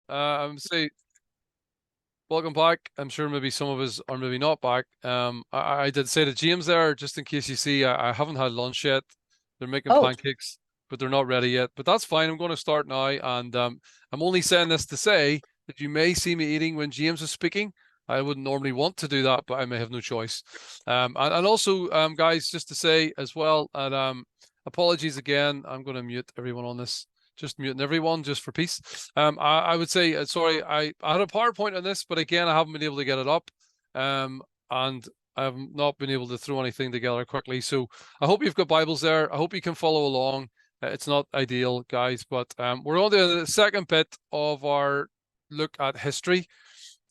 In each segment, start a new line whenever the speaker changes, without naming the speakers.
Say welcome back. I'm sure maybe some of us are maybe not back. I did say to James there, just in case you see, I haven't had lunch yet. They're making
Oh,
pancakes, but they're not ready yet. But that's fine. I'm going to start now, and I'm only saying this to say that you may see me eating when James is speaking. I wouldn't normally want to do that, but I may have no choice. And also, guys, just to say as well, and apologies again. I'm going to mute everyone on this. Just muting everyone just for peace. I would say, sorry, I had a PowerPoint on this, but again, I haven't been able to get it up. And I've not been able to throw anything together quickly. So I hope you've got Bibles there. I hope you can follow along. It's not ideal, guys, but we're on to the second bit of our look at history,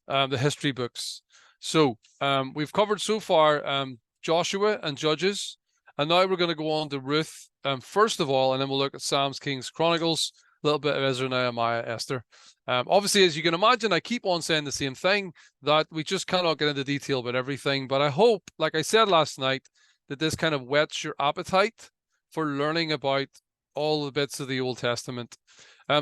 the history books. So we've covered so far Joshua and Judges, and now we're going to go on to Ruth first of all, and then we'll look at Psalms, Kings, Chronicles, a little bit of Ezra, Nehemiah, Esther. Obviously, as you can imagine, I keep on saying the same thing, that we just cannot get into detail about everything. But I hope, like I said last night, that this kind of whets your appetite for learning about all the bits of the Old Testament.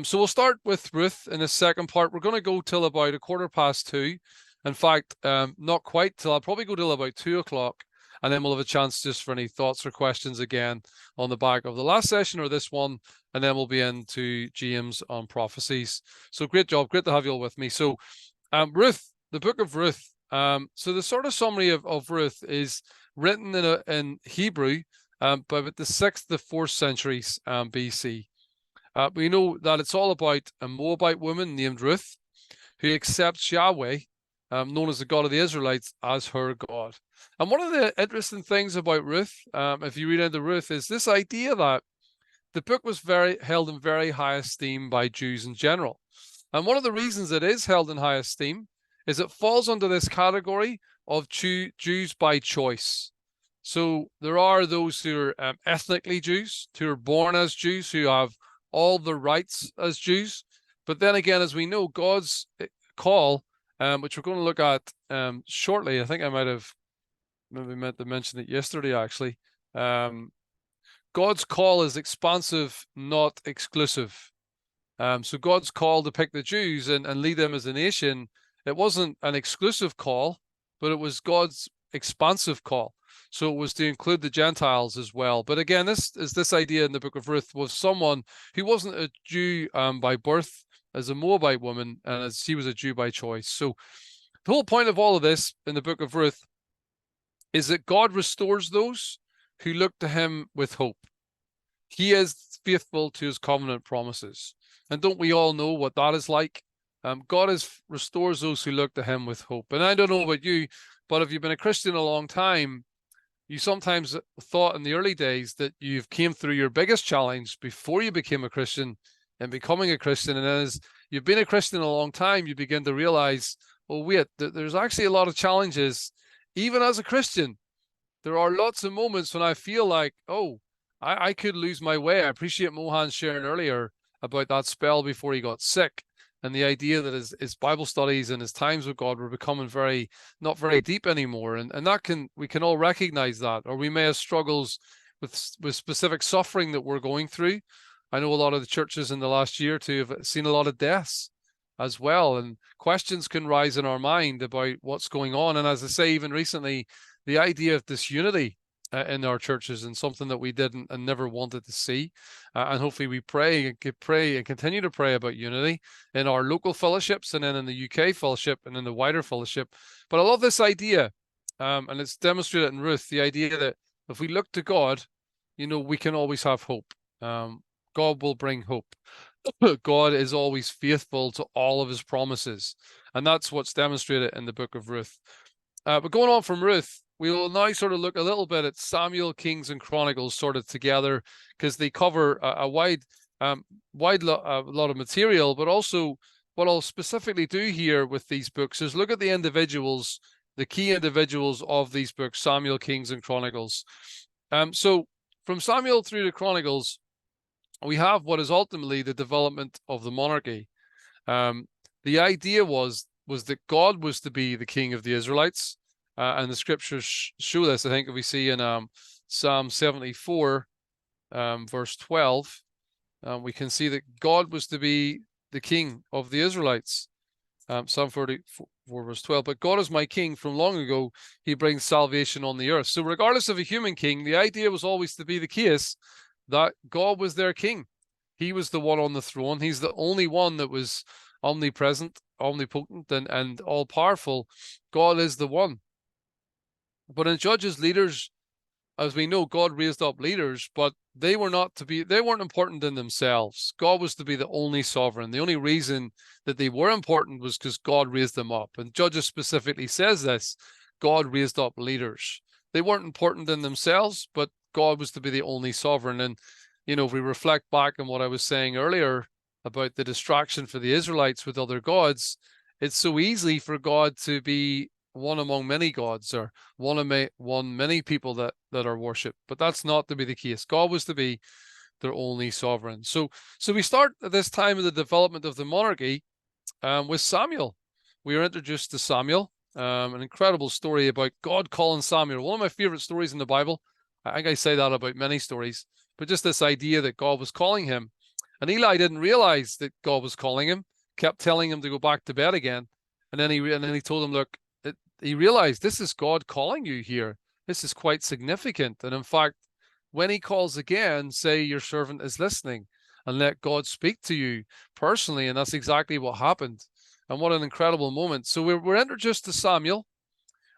So we'll start with Ruth in the second part. We're going to go till about 2:15. In fact, not quite till I'll probably go till about 2 o'clock. And then we'll have a chance just for any thoughts or questions again on the back of the last session or this one. And then we'll be into James on prophecies. So great job. Great to have you all with me. So Ruth, the book of Ruth. So the sort of summary of Ruth is written in Hebrew by about the 6th to 4th centuries BC. We know that it's all about a Moabite woman named Ruth who accepts Yahweh, known as the God of the Israelites, as her God. And one of the interesting things about Ruth, if you read into Ruth, is this idea that the book was held in very high esteem by Jews in general. And one of the reasons it is held in high esteem is it falls under this category of Jews by choice. So there are those who are ethnically Jews, who are born as Jews, who have all the rights as Jews. But then again, as we know, God's call, which we're going to look at shortly, I think I might have maybe meant to mention it yesterday, actually. God's call is expansive, not exclusive. So God's call to pick the Jews and lead them as a nation, it wasn't an exclusive call, but it was God's expansive call. So it was to include the Gentiles as well. But again, this idea in the book of Ruth was someone who wasn't a Jew by birth, as a Moabite woman, and as she was a Jew by choice. So the whole point of all of this in the book of Ruth is that God restores those who look to him with hope. He is faithful to his covenant promises. And don't we all know what that is like? God restores those who look to him with hope. And I don't know about you, but if you've been a Christian a long time, you sometimes thought in the early days that you've came through your biggest challenge before you became a Christian and becoming a Christian. And as you've been a Christian a long time, you begin to realize, oh, wait, there's actually a lot of challenges. Even as a Christian, there are lots of moments when I feel like, oh, I could lose my way. I appreciate Mohan sharing earlier about that spell before he got sick, and the idea that his Bible studies and his times with God were becoming not very deep anymore. And we can all recognize that, or we may have struggles with specific suffering that we're going through. I know a lot of the churches in the last year or two have seen a lot of deaths as well, and questions can rise in our mind about what's going on. And as I say, even recently, the idea of disunity in our churches and something that we didn't and never wanted to see. And hopefully we pray and continue to pray about unity in our local fellowships and then in the UK fellowship and in the wider fellowship. But I love this idea, and it's demonstrated in Ruth, the idea that if we look to God, we can always have hope. God will bring hope. God is always faithful to all of his promises. And that's what's demonstrated in the book of Ruth. But going on from Ruth, we will now sort of look a little bit at Samuel, Kings, and Chronicles sort of together, because they cover a wide lot of material. But also, what I'll specifically do here with these books is look at the individuals, the key individuals of these books, Samuel, Kings, and Chronicles. So from Samuel through to Chronicles, we have what is ultimately the development of the monarchy. The idea was that God was to be the king of the Israelites. And the scriptures show this. I think if we see in Psalm 74, verse 12, we can see that God was to be the king of the Israelites. Psalm 44 verse 12. But God is my king from long ago. He brings salvation on the earth. So regardless of a human king, the idea was always to be the case that God was their king. He was the one on the throne. He's the only one that was omnipresent, omnipotent, and all powerful. God is the one. But in Judges, leaders, as we know, God raised up leaders, but they weren't important in themselves. God was to be the only sovereign. The only reason that they were important was because God raised them up. And Judges specifically says this: God raised up leaders. They weren't important in themselves, but God was to be the only sovereign. And, if we reflect back on what I was saying earlier about the distraction for the Israelites with other gods, it's so easy for God to be one among many gods, or many people that are worshipped. But that's not to be the case. God was to be their only sovereign. So we start at this time of the development of the monarchy with Samuel. We are introduced to Samuel, an incredible story about God calling Samuel. One of my favorite stories in the Bible. I think I say that about many stories, but just this idea that God was calling him. And Eli didn't realize that God was calling him, kept telling him to go back to bed again. And then he told him, look, he realized this is God calling you here. This is quite significant. And in fact, when he calls again, say your servant is listening, and let God speak to you personally. And that's exactly what happened. And what an incredible moment. So we're introduced to Samuel,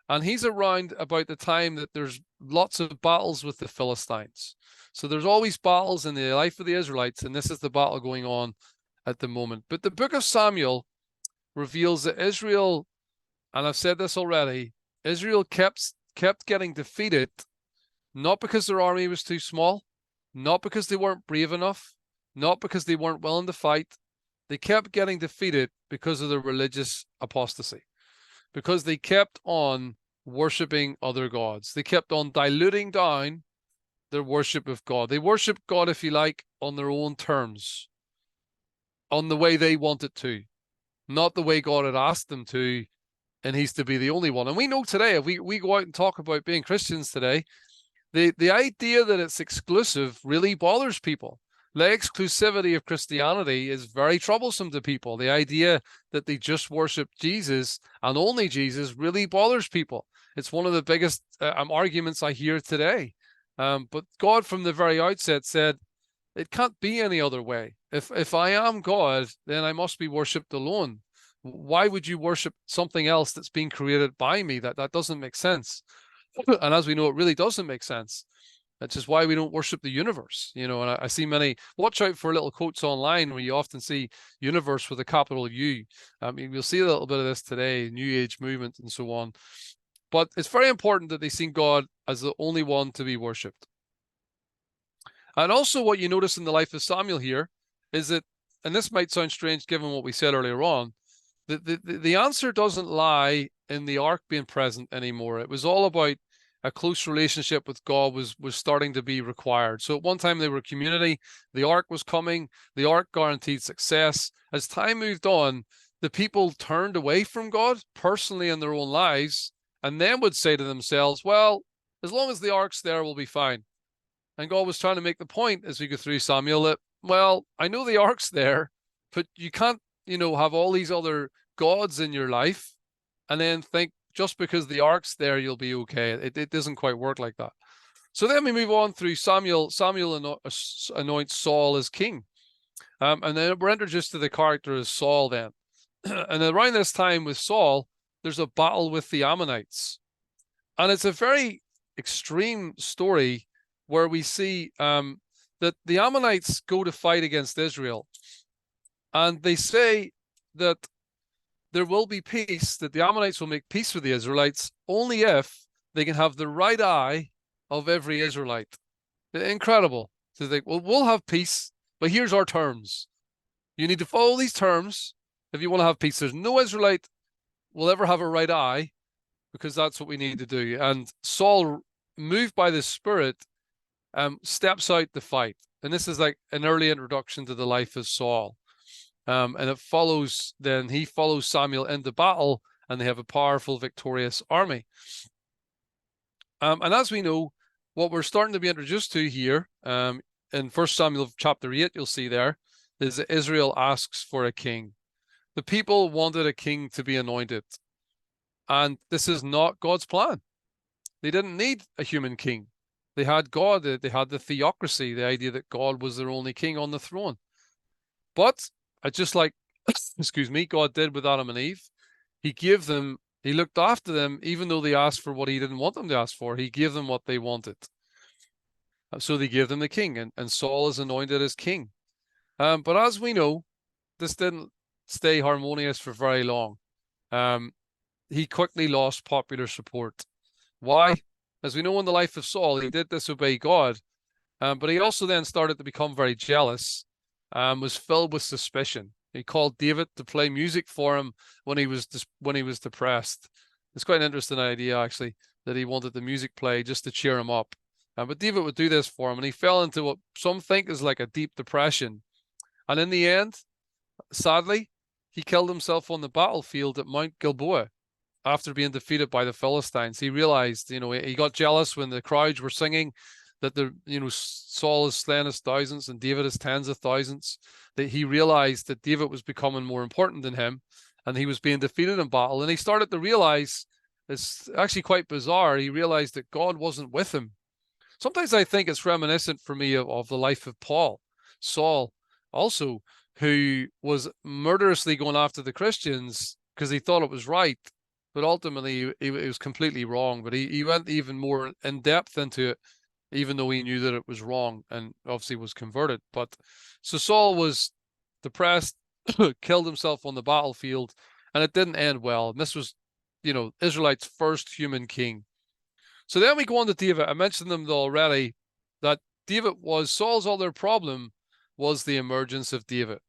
and he's around about the time that there's lots of battles with the Philistines. So there's always battles in the life of the Israelites, and this is the battle going on at the moment. But the book of Samuel reveals that Israel, and I've said this already, Israel kept getting defeated, not because their army was too small, not because they weren't brave enough, not because they weren't willing to fight. They kept getting defeated because of their religious apostasy, because they kept on worshipping other gods. They kept on diluting down their worship of God. They worshiped God, if you like, on their own terms, on the way they wanted to, not the way God had asked them to, and he's to be the only one. And we know today, if we go out and talk about being Christians today, the idea that it's exclusive really bothers people. The exclusivity of Christianity is very troublesome to people. The idea that they just worship Jesus and only Jesus really bothers people. It's one of the biggest arguments I hear today. But God from the very outset said, it can't be any other way. If I am God, then I must be worshipped alone. Why would you worship something else that's being created by me? That doesn't make sense. And as we know, it really doesn't make sense. That's just why we don't worship the universe, and I see many, watch out for little quotes online where you often see universe with a capital U. You'll see a little bit of this today, New Age movement and so on. But it's very important that they see God as the only one to be worshipped. And also what you notice in the life of Samuel here is that, and this might sound strange given what we said earlier on, the answer doesn't lie in the ark being present anymore. It was all about a close relationship with God was starting to be required. So at one time they were a community, the ark was coming, the ark guaranteed success. As time moved on, the people turned away from God personally in their own lives, and then would say to themselves, well, as long as the ark's there, we'll be fine. And God was trying to make the point as we go through Samuel that, well, I know the ark's there, but you can't, have all these other gods in your life and then think just because the ark's there, you'll be okay. It doesn't quite work like that. So then we move on through Samuel. Samuel anoints Saul as king. And then we're introduced to the character as Saul then. And around this time with Saul, there's a battle with the Ammonites. And it's a very extreme story where we see that the Ammonites go to fight against Israel. And they say that there will be peace, that the Ammonites will make peace with the Israelites only if they can have the right eye of every Israelite. Incredible to think, well, we'll have peace, but here's our terms. You need to follow these terms if you want to have peace. There's no Israelite will ever have a right eye because that's what we need to do. And Saul, moved by the Spirit, steps out to fight. And this is like an early introduction to the life of Saul. And it follows, then he follows Samuel into battle, and they have a powerful, victorious army. And as we know, what we're starting to be introduced to here, in 1 Samuel chapter 8, you'll see there, is that Israel asks for a king. The people wanted a king to be anointed. And this is not God's plan. They didn't need a human king. They had God, they had the theocracy, the idea that God was their only king on the throne. But just like, excuse me, God did with Adam and Eve, he looked after them, even though they asked for what he didn't want them to ask for. He gave them what they wanted. So they gave them the king, and Saul is anointed as king. But as we know, this didn't stay harmonious for very long. He quickly lost popular support. Why? As we know in the life of Saul, he did disobey God, but he also then started to become very jealous, was filled with suspicion. He called David to play music for him when he was depressed. It's quite an interesting idea, actually, that he wanted the music played just to cheer him up. But David would do this for him, and he fell into what some think is like a deep depression. And in the end, sadly, he killed himself on the battlefield at Mount Gilboa after being defeated by the Philistines. He realized, he got jealous when the crowds were singing that Saul has slain his thousands and David has tens of thousands. That he realized that David was becoming more important than him, and he was being defeated in battle. And he started to realize, it's actually quite bizarre, he realized that God wasn't with him. Sometimes I think it's reminiscent for me of the life of Saul also, who was murderously going after the Christians because he thought it was right, but ultimately it was completely wrong. But he went even more in depth into it, even though he knew that it was wrong, and obviously was converted. But so Saul was depressed, killed himself on the battlefield, and it didn't end well. And this was, Israelites' first human king. So then we go on to David. I mentioned them already, that Saul's other problem was the emergence of David.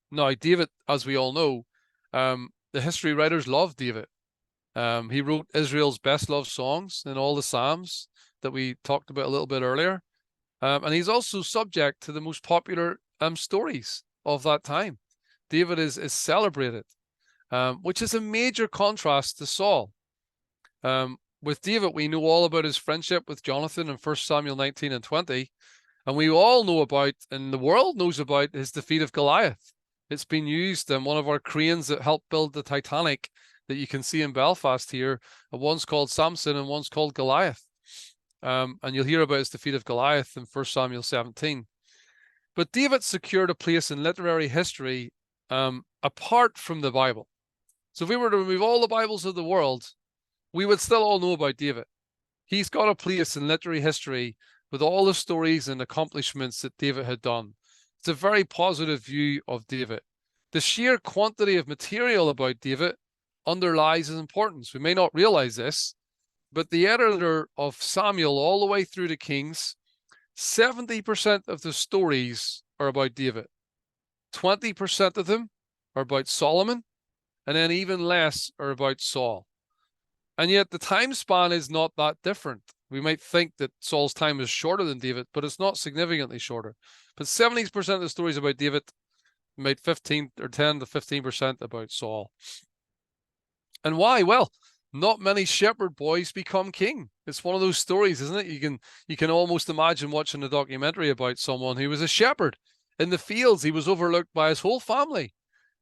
Now, David, as we all know, the history writers loved David. He wrote Israel's best loved songs in all the Psalms that we talked about a little bit earlier. And he's also subject to the most popular stories of that time. David is celebrated, which is a major contrast to Saul. With David, we know all about his friendship with Jonathan in 1 Samuel 19 and 20. And we all know about, and the world knows about, his defeat of Goliath. It's been used in one of our cranes that helped build the Titanic that you can see in Belfast here. One's called Samson and one's called Goliath. And you'll hear about his defeat of Goliath in 1 Samuel 17. But David secured a place in literary history apart from the Bible. So if we were to remove all the Bibles of the world, we would still all know about David. He's got a place in literary history with all the stories and accomplishments that David had done. It's a very positive view of David. The sheer quantity of material about David underlies his importance. We may not realize this, but the editor of Samuel all the way through to Kings, 70% of the stories are about David. 20% of them are about Solomon, and then even less are about Saul. And yet the time span is not that different. We might think that Saul's time is shorter than David, but it's not significantly shorter. But 70% of the stories about David, made 10 to 15% about Saul. And why? Well, not many shepherd boys become king. It's one of those stories, isn't it? You can almost imagine watching a documentary about someone who was a shepherd in the fields. He was overlooked by his whole family.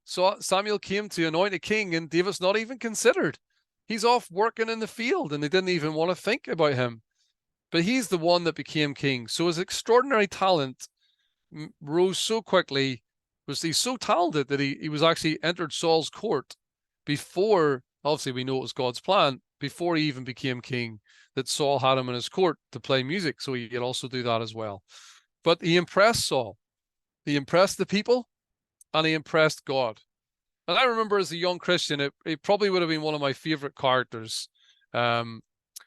So Samuel came to anoint a king, and David's not even considered. He's off working in the field, and they didn't even want to think about him. But he's the one that became king. So his extraordinary talent rose so quickly. He's so talented that he was actually entered Saul's court before, obviously we know it was God's plan, before he even became king, that Saul had him in his court to play music, so he could also do that as well. But he impressed Saul. He impressed the people, and he impressed God. And I remember as a young Christian, it probably would have been one of my favorite characters. I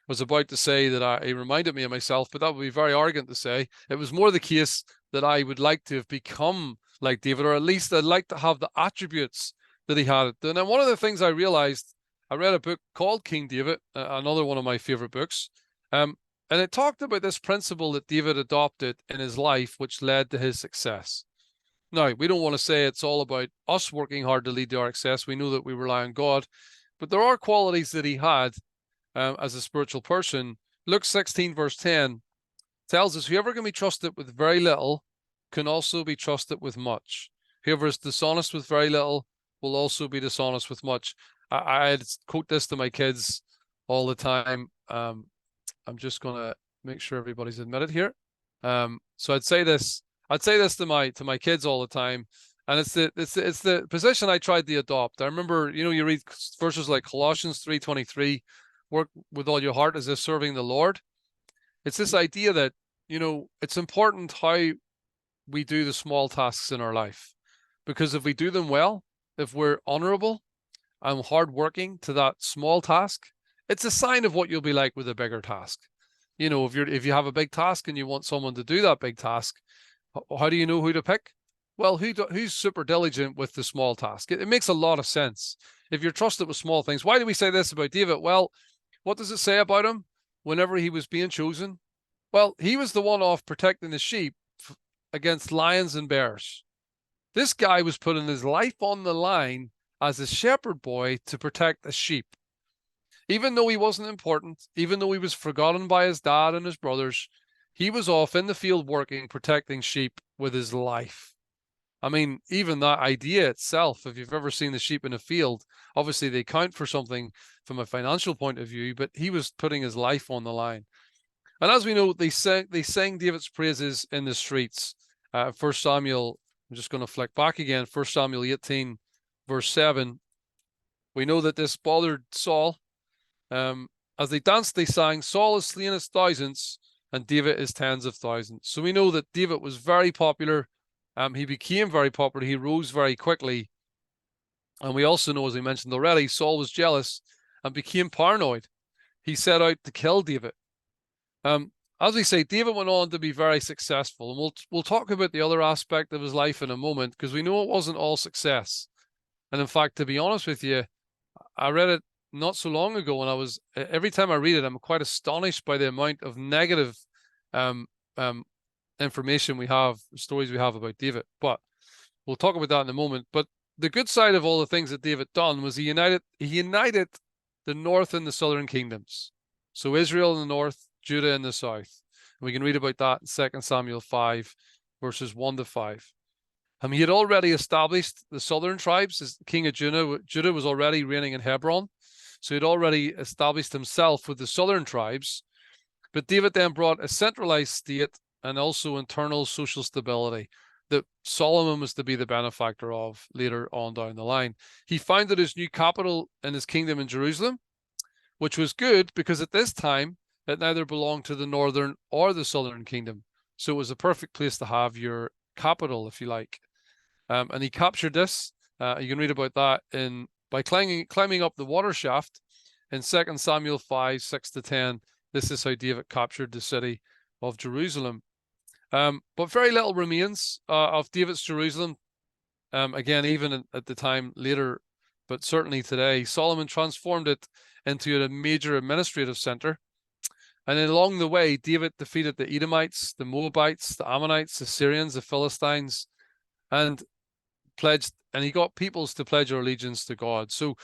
was about to say that he reminded me of myself, but that would be very arrogant to say. It was more the case that I would like to have become like David, or at least I'd like to have the attributes that he had. And then one of the things I realized, I read a book called King David, another one of my favorite books. And it talked about this principle that David adopted in his life, which led to his success. Now, we don't want to say it's all about us working hard to lead to our success. We know that we rely on God, but there are qualities that he had as a spiritual person. Luke 16, verse 10 tells us, whoever can be trusted with very little can also be trusted with much. Whoever is dishonest with very little will also be dishonest with much. I quote this to my kids all the time. I'm just gonna make sure everybody's admitted here. So I'd say this to my kids all the time, and it's the position I tried to adopt. I remember, you read verses like Colossians 3:23, work with all your heart as if serving the Lord. It's this idea that, it's important how we do the small tasks in our life, because if we do them well, if we're honorable and hardworking to that small task, it's a sign of what you'll be like with a bigger task. If you have a big task and you want someone to do that big task, how do you know who to pick? Well, who's super diligent with the small task? It makes a lot of sense. If you're trusted with small things, why do we say this about David? Well, what does it say about him whenever he was being chosen? Well, he was the one off protecting the sheep against lions and bears. This guy was putting his life on the line as a shepherd boy to protect the sheep. Even though he wasn't important, even though he was forgotten by his dad and his brothers, he was off in the field working, protecting sheep with his life. I mean, even that idea itself, if you've ever seen the sheep in a field, obviously they count for something from a financial point of view, but he was putting his life on the line. And as we know, they sang David's praises in the streets. 1 Samuel, I'm just going to flick back again, 1 Samuel 18, verse 7. We know that this bothered Saul. As they danced, they sang, Saul is slain his thousands, and David is tens of thousands. So we know that David was very popular. He became very popular. He rose very quickly. And we also know, as I mentioned already, Saul was jealous and became paranoid. He set out to kill David. As we say, David went on to be very successful, and we'll talk about the other aspect of his life in a moment, because we know it wasn't all success. And in fact, to be honest with you, I read it not so long ago, and every time I read it, I'm quite astonished by the amount of negative information we have, stories we have about David. But we'll talk about that in a moment. But the good side of all the things that David done was he united the north and the southern kingdoms. So Israel in the north, Judah in the south. And we can read about that in 2 Samuel 5, verses 1-5. He had already established the southern tribes as king of Judah. Judah was already reigning in Hebron. So he'd already established himself with the southern tribes. But David then brought a centralized state and also internal social stability that Solomon was to be the benefactor of later on down the line. He founded his new capital in his kingdom in Jerusalem, which was good because at this time it neither belonged to the northern or the southern kingdom. So it was a perfect place to have your capital, if you like. And he captured this. You can read about that by climbing up the water shaft in 2 Samuel 5, 6-10. This is how David captured the city of Jerusalem. But very little remains of David's Jerusalem. Again, even at the time later, but certainly today, Solomon transformed it into a major administrative center. And then along the way, David defeated the Edomites, the Moabites, the Ammonites, the Syrians, the Philistines, and he got peoples to pledge their allegiance to God. So,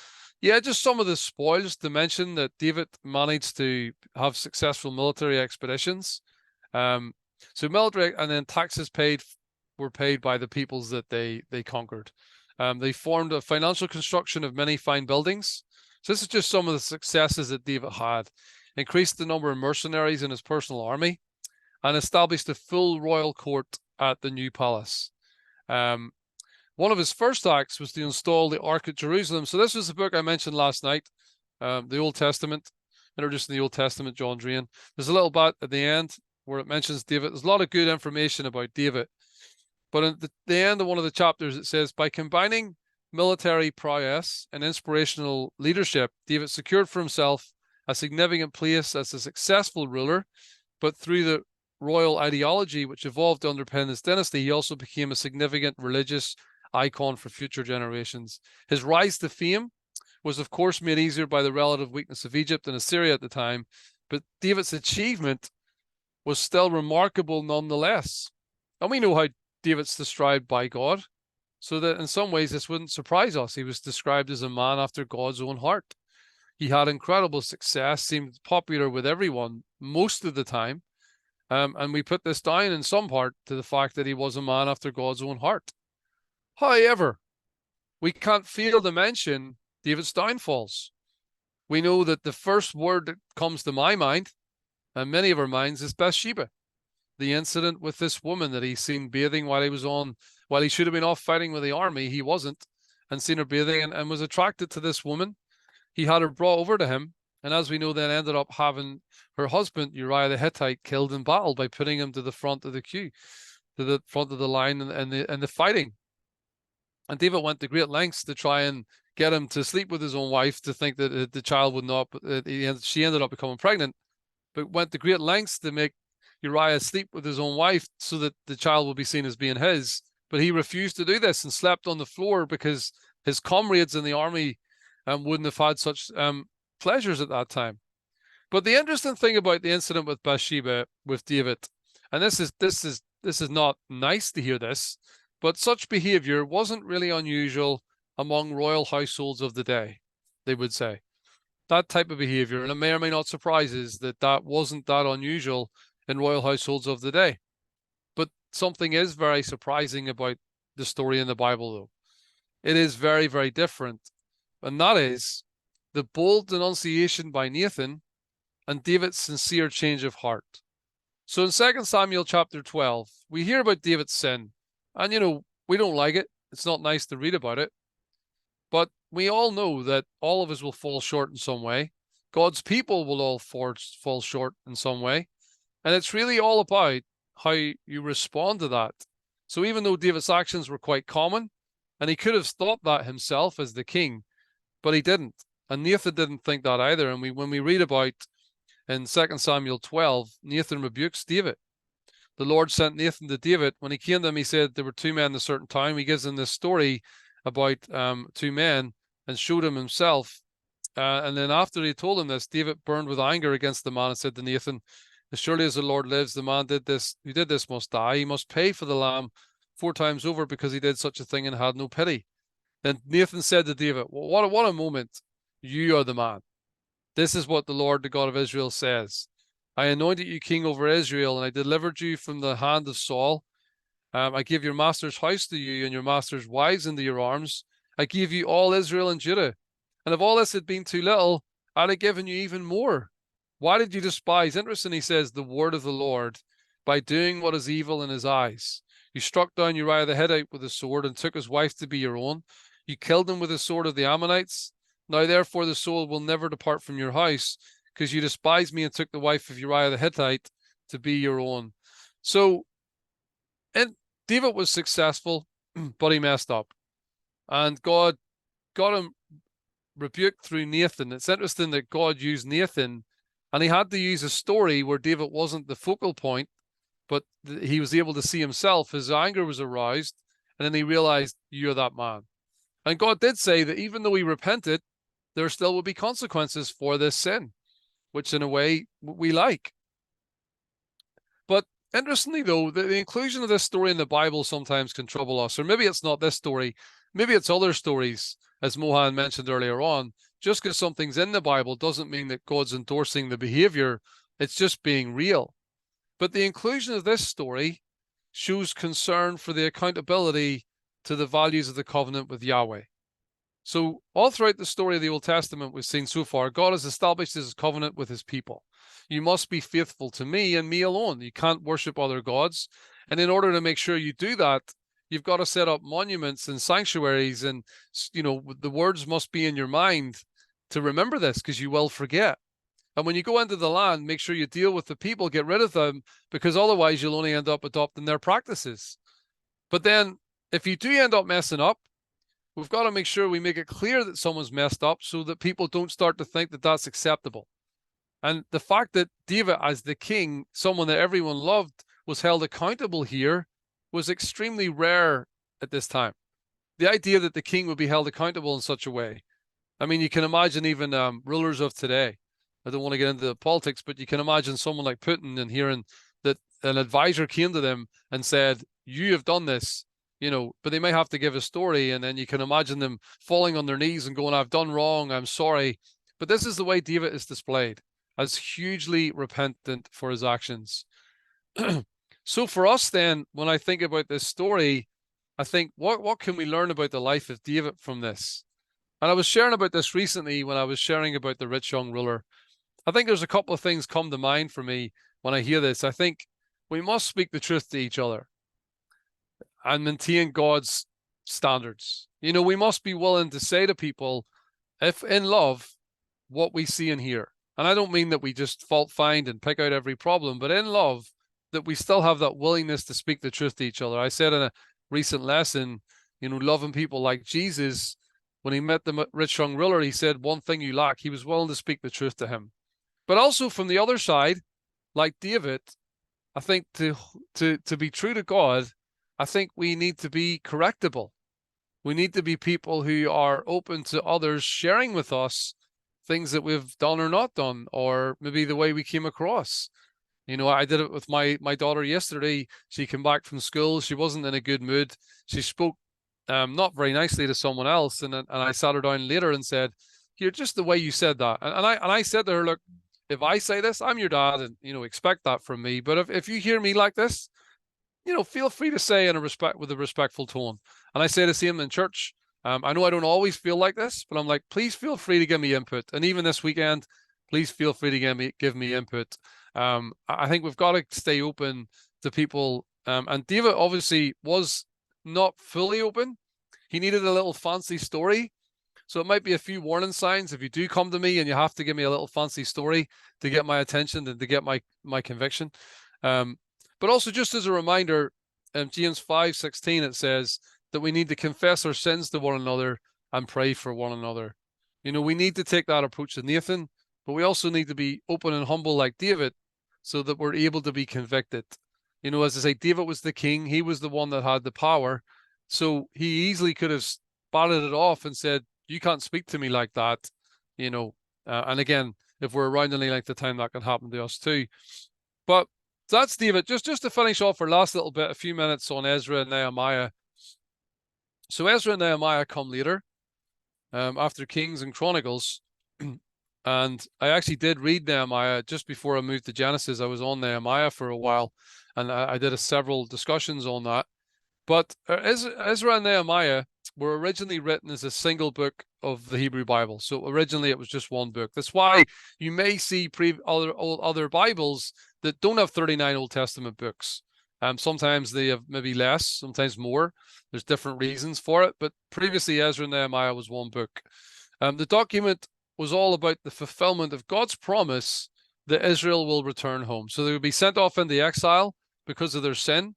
yeah, just some of the spoils to mention that David managed to have successful military expeditions. So military, and then taxes were paid by the peoples that they conquered. They formed a financial construction of many fine buildings. So this is just some of the successes that David had. Increased the number of mercenaries in his personal army, and established a full royal court at the new palace. One of his first acts was to install the Ark at Jerusalem. So this was the book I mentioned last night, the Old Testament, introducing the Old Testament, John Drain. There's a little bit at the end where it mentions David. There's a lot of good information about David. But at the end of one of the chapters, it says, by combining military prowess and inspirational leadership, David secured for himself a significant place as a successful ruler, but through the royal ideology which evolved to underpin his dynasty, he also became a significant religious icon for future generations. His rise to fame was, of course, made easier by the relative weakness of Egypt and Assyria at the time, but David's achievement was still remarkable nonetheless. And we know how David's described by God, so that in some ways this wouldn't surprise us. He was described as a man after God's own heart. He had incredible success, seemed popular with everyone most of the time. And we put this down in some part to the fact that he was a man after God's own heart. However, we can't fail to mention David's downfalls. We know that the first word that comes to my mind, and many of our minds, is Bathsheba. The incident with this woman that he seen bathing while he should have been off fighting with the army, he wasn't, and seen her bathing and was attracted to this woman. He had her brought over to him, and as we know, then ended up having her husband, Uriah the Hittite, killed in battle by putting him to the front of the queue, to the front of the line and the fighting. And David went to great lengths to try and get him to sleep with his own wife, to think that the child would not, she ended up becoming pregnant, but went to great lengths to make Uriah sleep with his own wife so that the child would be seen as being his. But he refused to do this and slept on the floor because his comrades in the army wouldn't have had such pleasures at that time. But the interesting thing about the incident with Bathsheba with David, and this is not nice to hear this, but such behavior wasn't really unusual among royal households of the day, they would say. That type of behavior, and it may or may not surprise us that wasn't that unusual in royal households of the day. But something is very surprising about the story in the Bible, though. It is very, very different, and that is the bold denunciation by Nathan and David's sincere change of heart. So in 2 Samuel chapter 12, we hear about David's sin, and we don't like it. It's not nice to read about it. But we all know that all of us will fall short in some way. God's people will all fall short in some way. And it's really all about how you respond to that. So even though David's actions were quite common, and he could have thought that himself as the king, but he didn't. And Nathan didn't think that either. And when we read about in 2 Samuel 12, Nathan rebukes David. The Lord sent Nathan to David. When he came to him, he said there were two men in a certain time. He gives him this story about two men and showed him himself. And then after he told him this, David burned with anger against the man and said to Nathan, as surely as the Lord lives, the man who did this must die. He must pay for the lamb 4 times over because he did such a thing and had no pity. Then Nathan said to David, well, what a moment. You are the man. This is what the Lord, the God of Israel, says. I anointed you king over Israel, and I delivered you from the hand of Saul. I gave your master's house to you and your master's wives into your arms. I gave you all Israel and Judah. And if all this had been too little, I'd have given you even more. Why did you despise? Interesting, he says, the word of the Lord by doing what is evil in his eyes. You struck down Uriah the Hittite with a sword and took his wife to be your own. You killed him with the sword of the Ammonites. Now therefore the soul will never depart from your house, because you despised me and took the wife of Uriah the Hittite to be your own. So, and David was successful, but he messed up. And God got him rebuked through Nathan. It's interesting that God used Nathan, and he had to use a story where David wasn't the focal point, but he was able to see himself. His anger was aroused, and then he realized, you're that man. And God did say that even though he repented, there still would be consequences for this sin, which in a way we like. But interestingly, though, the inclusion of this story in the Bible sometimes can trouble us. Or maybe it's not this story, maybe it's other stories, as Mohan mentioned earlier on. Just because something's in the Bible doesn't mean that God's endorsing the behavior. It's just being real. But the inclusion of this story shows concern for the accountability to the values of the covenant with Yahweh. So all throughout the story of the Old Testament we've seen so far, God has established his covenant with his people. You must be faithful to me and me alone. You can't worship other gods. And in order to make sure you do that, you've got to set up monuments and sanctuaries, and the words must be in your mind to remember this, because you will forget. And when you go into the land, make sure you deal with the people, get rid of them, because otherwise you'll only end up adopting their practices. But then if you do end up messing up, we've got to make sure we make it clear that someone's messed up so that people don't start to think that that's acceptable. And the fact that David, as the king, someone that everyone loved, was held accountable here was extremely rare at this time. The idea that the king would be held accountable in such a way. I mean, you can imagine even rulers of today. I don't want to get into the politics, but you can imagine someone like Putin and hearing that an advisor came to them and said, you have done this, but they may have to give a story, and then you can imagine them falling on their knees and going, I've done wrong, I'm sorry. But this is the way David is displayed, as hugely repentant for his actions. So for us then, when I think about this story, I think, what can we learn about the life of David from this? And I was sharing about this recently when I was sharing about the rich young ruler. I think there's a couple of things come to mind for me when I hear this. I think we must speak the truth to each other and maintain God's standards. We must be willing to say to people, if in love, what we see and hear. And I don't mean that we just fault find and pick out every problem, but in love, that we still have that willingness to speak the truth to each other. I said in a recent lesson, loving people like Jesus, when he met the rich young ruler, he said, one thing you lack. He was willing to speak the truth to him. But also from the other side, like David, I think to be true to God, I think we need to be correctable. We need to be people who are open to others sharing with us things that we've done or not done, or maybe the way we came across. I did it with my daughter yesterday. She came back from school. She wasn't in a good mood. She spoke not very nicely to someone else, and I sat her down later and said, "Here, just the way you said that." And I said to her, "Look, if I say this, I'm your dad, and expect that from me. But if you hear me like this, feel free to say with a respectful tone." And I say the same in church. I know I don't always feel like this, but I'm like, please feel free to give me input. And even this weekend, please feel free to give me input. I think we've got to stay open to people. And David obviously was not fully open. He needed a little fancy story. So it might be a few warning signs if you do come to me and you have to give me a little fancy story to get my attention and to get my conviction. But also just as a reminder, James 5:16, it says that we need to confess our sins to one another and pray for one another. We need to take that approach to Nathan, but we also need to be open and humble like David so that we're able to be convicted. As I say, David was the king. He was the one that had the power. So he easily could have spotted it off and said, you can't speak to me like that. And again, if we're around any length of time, that can happen to us too. But that's David. Just to finish off our last little bit, a few minutes on Ezra and Nehemiah. So Ezra and Nehemiah come later, after Kings and Chronicles. And I actually did read Nehemiah just before I moved to Genesis. I was on Nehemiah for a while, and I did several discussions on that. But Ezra and Nehemiah were originally written as a single book of the Hebrew Bible. So originally it was just one book. That's why you may see other Bibles that don't have 39 Old Testament books. Sometimes they have maybe less, sometimes more. There's different reasons for it. But previously, Ezra and Nehemiah was one book. The document was all about the fulfillment of God's promise that Israel will return home. So they would be sent off into exile because of their sin.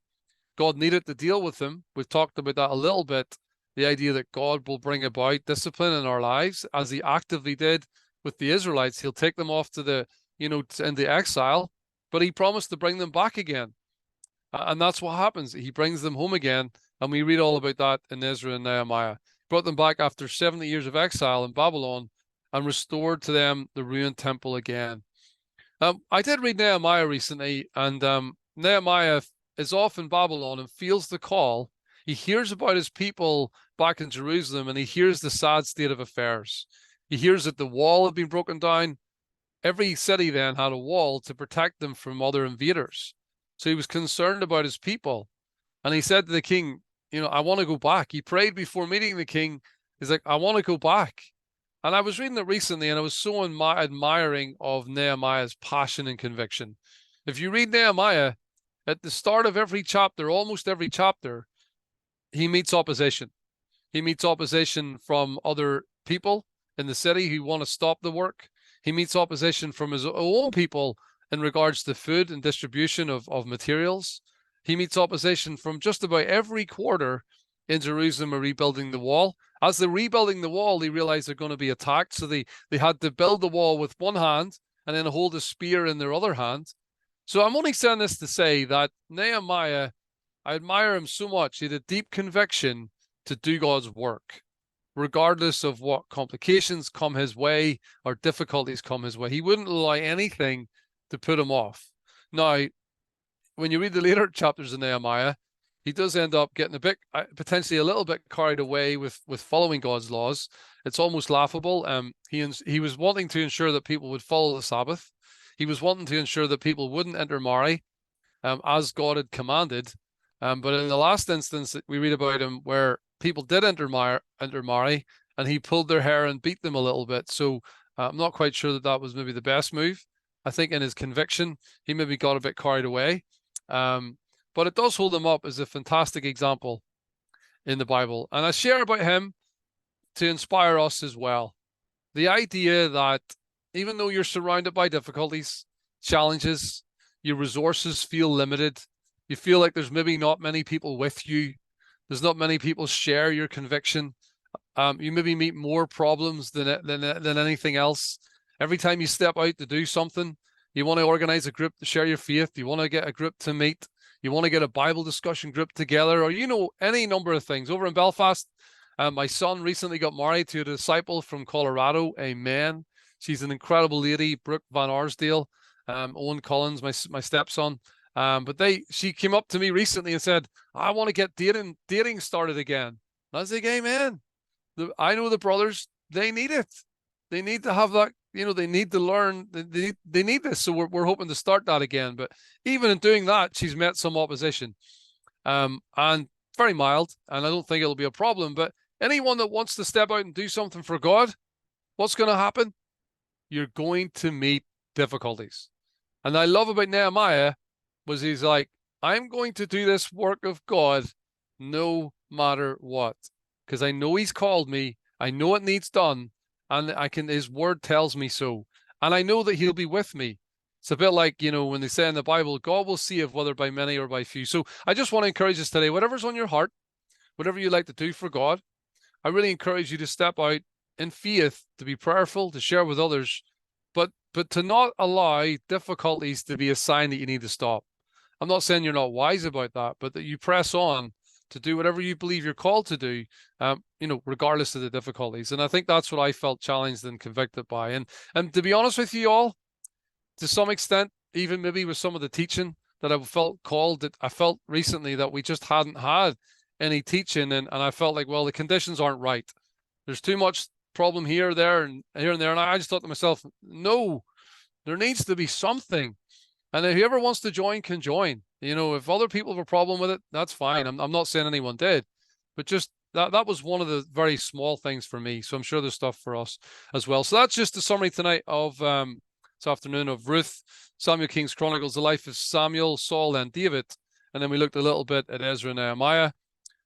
God needed to deal with them. We've talked about that a little bit. The idea that God will bring about discipline in our lives, as he actively did with the Israelites. He'll take them off to into exile, but he promised to bring them back again. And that's what happens. He brings them home again. And we read all about that in Ezra and Nehemiah. He brought them back after 70 years of exile in Babylon and restored to them the ruined temple again. I did read Nehemiah recently, and Nehemiah is off in Babylon and feels the call. He hears about his people back in Jerusalem, and he hears the sad state of affairs. He hears that the wall had been broken down. Every city then had a wall to protect them from other invaders. So he was concerned about his people. And he said to the king, I want to go back. He prayed before meeting the king. He's like, I want to go back. And I was reading it recently, and I was so admiring of Nehemiah's passion and conviction. If you read Nehemiah, at the start of every chapter, almost every chapter, he meets opposition. He meets opposition from other people in the city who want to stop the work. He meets opposition from his own people in regards to food and distribution of materials. He meets opposition from just about every quarter in Jerusalem are rebuilding the wall. As they're rebuilding the wall, they realize they're going to be attacked. So they had to build the wall with one hand and then hold a spear in their other hand. So I'm only saying this to say that Nehemiah, I admire him so much. He had a deep conviction to do God's work, regardless of what complications come his way or difficulties come his way. He wouldn't allow anything to put him off. Now, when you read the later chapters of Nehemiah, he does end up getting a bit, potentially a little bit carried away with following God's laws. It's almost laughable. He was wanting to ensure that people would follow the Sabbath. He was wanting to ensure that people wouldn't intermarry. as God had commanded. But in the last instance, we read about him where people did intermarry, and he pulled their hair and beat them a little bit. So I'm not quite sure that that was maybe the best move. I think in his conviction, he maybe got a bit carried away. But it does hold him up as a fantastic example in the Bible. And I share about him to inspire us as well. The idea that even though you're surrounded by difficulties, challenges, your resources feel limited, you feel like there's maybe not many people with you, there's not many people share your conviction. You maybe meet more problems than anything else. Every time you step out to do something, you want to organize a group to share your faith. You want to get a group to meet. You want to get a Bible discussion group together, or any number of things. Over in Belfast, my son recently got married to a disciple from Colorado. Amen. She's an incredible lady, Brooke Van Arsdale. Owen Collins, my stepson. But she came up to me recently and said, I want to get dating started again. And I was like, amen. I know the brothers, they need it. They need to have that, they need to learn. They need this. So we're hoping to start that again. But even in doing that, she's met some opposition. And very mild, and I don't think it'll be a problem. But anyone that wants to step out and do something for God, what's going to happen? You're going to meet difficulties. And I love about Nehemiah was he's like, I'm going to do this work of God no matter what, because I know he's called me. I know it needs done, and his word tells me so. And I know that he'll be with me. It's a bit like, when they say in the Bible, God will see if whether by many or by few. So I just want to encourage us today, whatever's on your heart, whatever you like to do for God, I really encourage you to step out in faith, to be prayerful, to share with others, but to not allow difficulties to be a sign that you need to stop. I'm not saying you're not wise about that, but that you press on to do whatever you believe you're called to do, regardless of the difficulties. And I think that's what I felt challenged and convicted by. And to be honest with you all, to some extent, even maybe with some of the teaching that I felt called, that I felt recently that we just hadn't had any teaching, and I felt like, well, the conditions aren't right. There's too much problem here, there, and here and there. And I just thought to myself, no, there needs to be something. And if whoever wants to join can join. If other people have a problem with it, that's fine. I'm not saying anyone did, but just that was one of the very small things for me. So I'm sure there's stuff for us as well. So that's just a summary tonight of this afternoon of Ruth, Samuel King's Chronicles, the life of Samuel, Saul, and David. And then we looked a little bit at Ezra and Nehemiah.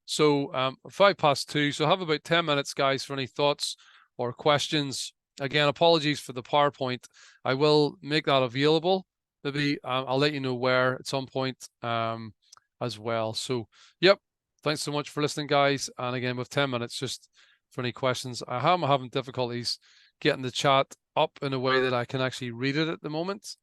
So 2:05. So have about 10 minutes, guys, for any thoughts or questions. Again, apologies for the PowerPoint. I will make that available. Maybe I'll let you know where at some point as well. So, yep. Thanks so much for listening, guys. And again, with 10 minutes, just for any questions. I'm having difficulties getting the chat up in a way that I can actually read it at the moment.